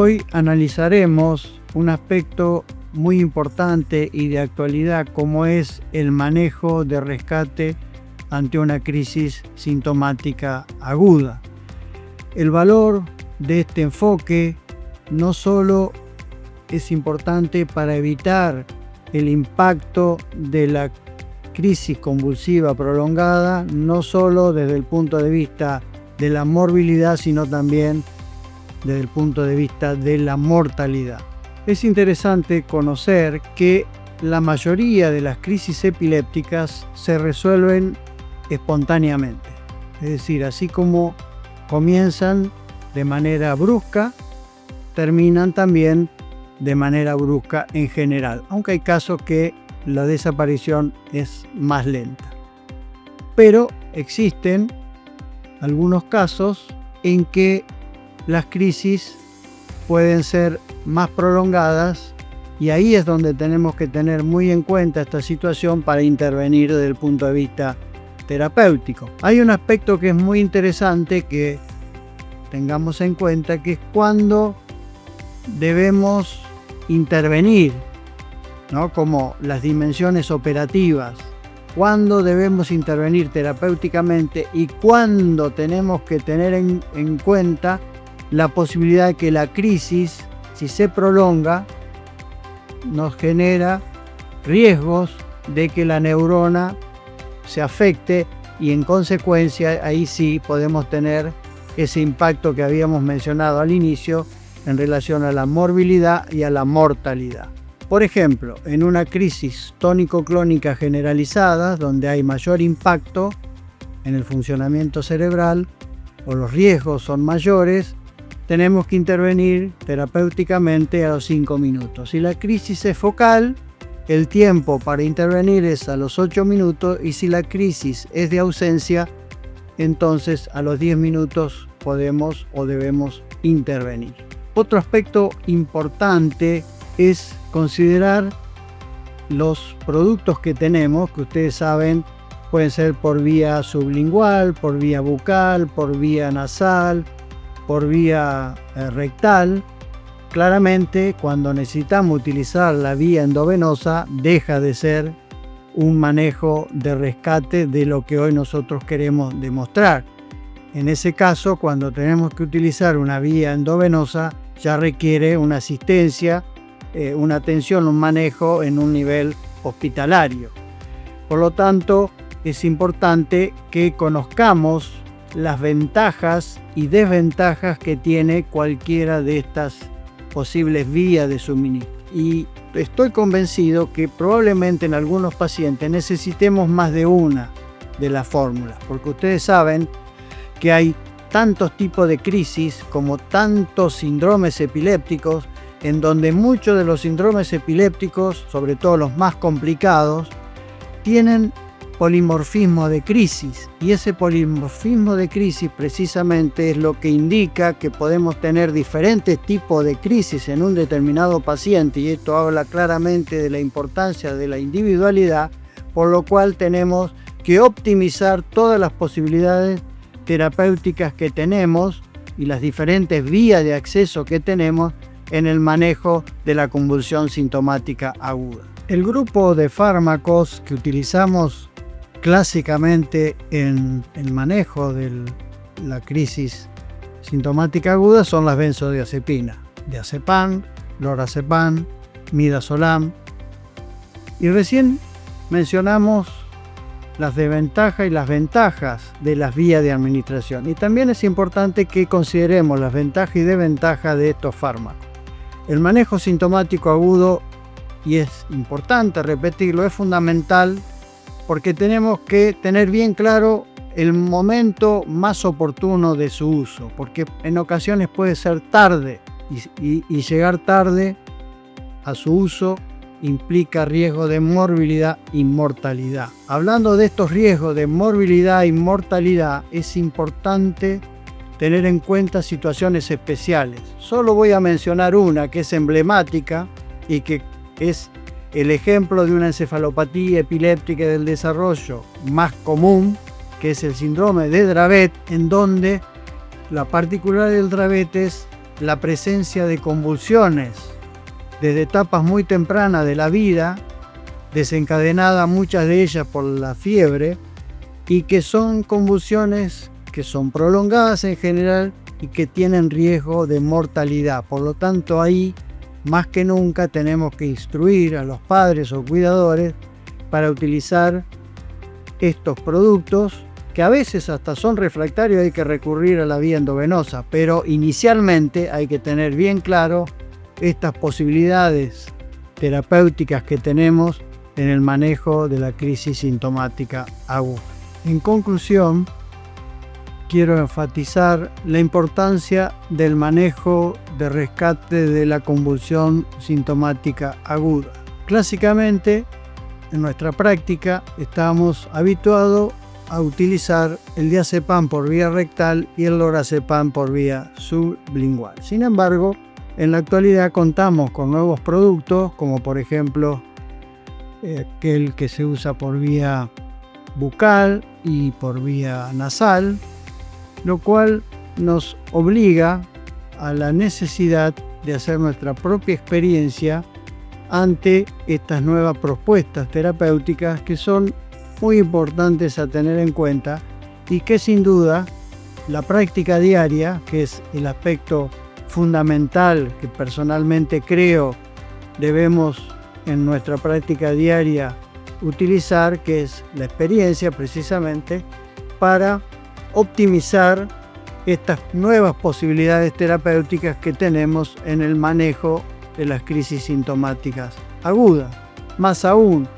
Hoy analizaremos un aspecto muy importante y de actualidad como es el manejo de rescate ante una crisis sintomática aguda. El valor de este enfoque no solo es importante para evitar el impacto de la crisis convulsiva prolongada, no solo desde el punto de vista de la morbilidad, sino también desde el punto de vista de la mortalidad. Es interesante conocer que la mayoría de las crisis epilépticas se resuelven espontáneamente, es decir, así como comienzan de manera brusca, terminan también de manera brusca en general, aunque hay casos que la desaparición es más lenta. Pero existen algunos casos en que las crisis pueden ser más prolongadas y ahí es donde tenemos que tener muy en cuenta esta situación para intervenir desde el punto de vista terapéutico. Hay un aspecto que es muy interesante que tengamos en cuenta, que es cuando debemos intervenir, ¿no? Como las dimensiones operativas, cuándo debemos intervenir terapéuticamente y cuándo tenemos que tener en cuenta la posibilidad de que la crisis, si se prolonga, nos genera riesgos de que la neurona se afecte y en consecuencia ahí sí podemos tener ese impacto que habíamos mencionado al inicio en relación a la morbilidad y a la mortalidad. Por ejemplo, en una crisis tónico-clónica generalizada, donde hay mayor impacto en el funcionamiento cerebral o los riesgos son mayores, tenemos que intervenir terapéuticamente a los 5 minutos. Si la crisis es focal, el tiempo para intervenir es a los 8 minutos y si la crisis es de ausencia, entonces a los 10 minutos podemos o debemos intervenir. Otro aspecto importante es considerar los productos que tenemos, que ustedes saben pueden ser por vía sublingual, por vía bucal, por vía nasal, por vía rectal. Claramente, cuando necesitamos utilizar la vía endovenosa, deja de ser un manejo de rescate de lo que hoy nosotros queremos demostrar. En ese caso, cuando tenemos que utilizar una vía endovenosa, ya requiere una asistencia, una atención, un manejo en un nivel hospitalario. Por lo tanto, es importante que conozcamos las ventajas y desventajas que tiene cualquiera de estas posibles vías de suministro. Y estoy convencido que probablemente en algunos pacientes necesitemos más de una de las fórmulas, porque ustedes saben que hay tantos tipos de crisis como tantos síndromes epilépticos, en donde muchos de los síndromes epilépticos, sobre todo los más complicados, tienen polimorfismo de crisis, y ese polimorfismo de crisis precisamente es lo que indica que podemos tener diferentes tipos de crisis en un determinado paciente, y esto habla claramente de la importancia de la individualidad, por lo cual tenemos que optimizar todas las posibilidades terapéuticas que tenemos y las diferentes vías de acceso que tenemos en el manejo de la convulsión sintomática aguda. El grupo de fármacos que utilizamos clásicamente en el manejo de la crisis sintomática aguda son las benzodiazepinas, diazepam, lorazepam, midazolam, y recién mencionamos las desventajas y las ventajas de las vías de administración, y también es importante que consideremos las ventajas y desventajas de estos fármacos. El manejo sintomático agudo, y es importante repetirlo, es fundamental porque tenemos que tener bien claro el momento más oportuno de su uso, porque en ocasiones puede ser tarde y llegar tarde a su uso implica riesgo de morbilidad y mortalidad. Hablando de estos riesgos de morbilidad y mortalidad, es importante tener en cuenta situaciones especiales. Solo voy a mencionar una que es emblemática y que es el ejemplo de una encefalopatía epiléptica del desarrollo más común, que es el síndrome de Dravet, en donde la particularidad del Dravet es la presencia de convulsiones desde etapas muy tempranas de la vida, desencadenadas muchas de ellas por la fiebre, y que son convulsiones que son prolongadas en general y que tienen riesgo de mortalidad. Por lo tanto, ahí más que nunca tenemos que instruir a los padres o cuidadores para utilizar estos productos, que a veces hasta son refractarios, hay que recurrir a la vía endovenosa, pero inicialmente hay que tener bien claro estas posibilidades terapéuticas que tenemos en el manejo de la crisis sintomática aguda. En conclusión, quiero enfatizar la importancia del manejo de rescate de la convulsión sintomática aguda. Clásicamente, en nuestra práctica, estamos habituados a utilizar el diazepam por vía rectal y el lorazepam por vía sublingual. Sin embargo, en la actualidad contamos con nuevos productos, como por ejemplo aquel que se usa por vía bucal y por vía nasal, lo cual nos obliga a la necesidad de hacer nuestra propia experiencia ante estas nuevas propuestas terapéuticas, que son muy importantes a tener en cuenta y que sin duda la práctica diaria, que es el aspecto fundamental que personalmente creo debemos en nuestra práctica diaria utilizar, que es la experiencia precisamente, para optimizar estas nuevas posibilidades terapéuticas que tenemos en el manejo de las crisis sintomáticas agudas. Más aún,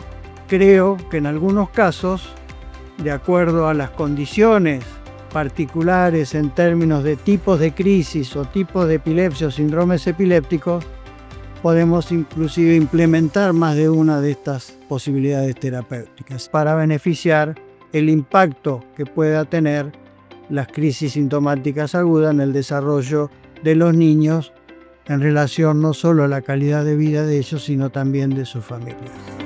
creo que en algunos casos, de acuerdo a las condiciones particulares en términos de tipos de crisis o tipos de epilepsia o síndromes epilépticos, podemos inclusive implementar más de una de estas posibilidades terapéuticas para beneficiar el impacto que pueda tener las crisis sintomáticas agudas en el desarrollo de los niños en relación no solo a la calidad de vida de ellos, sino también de sus familias.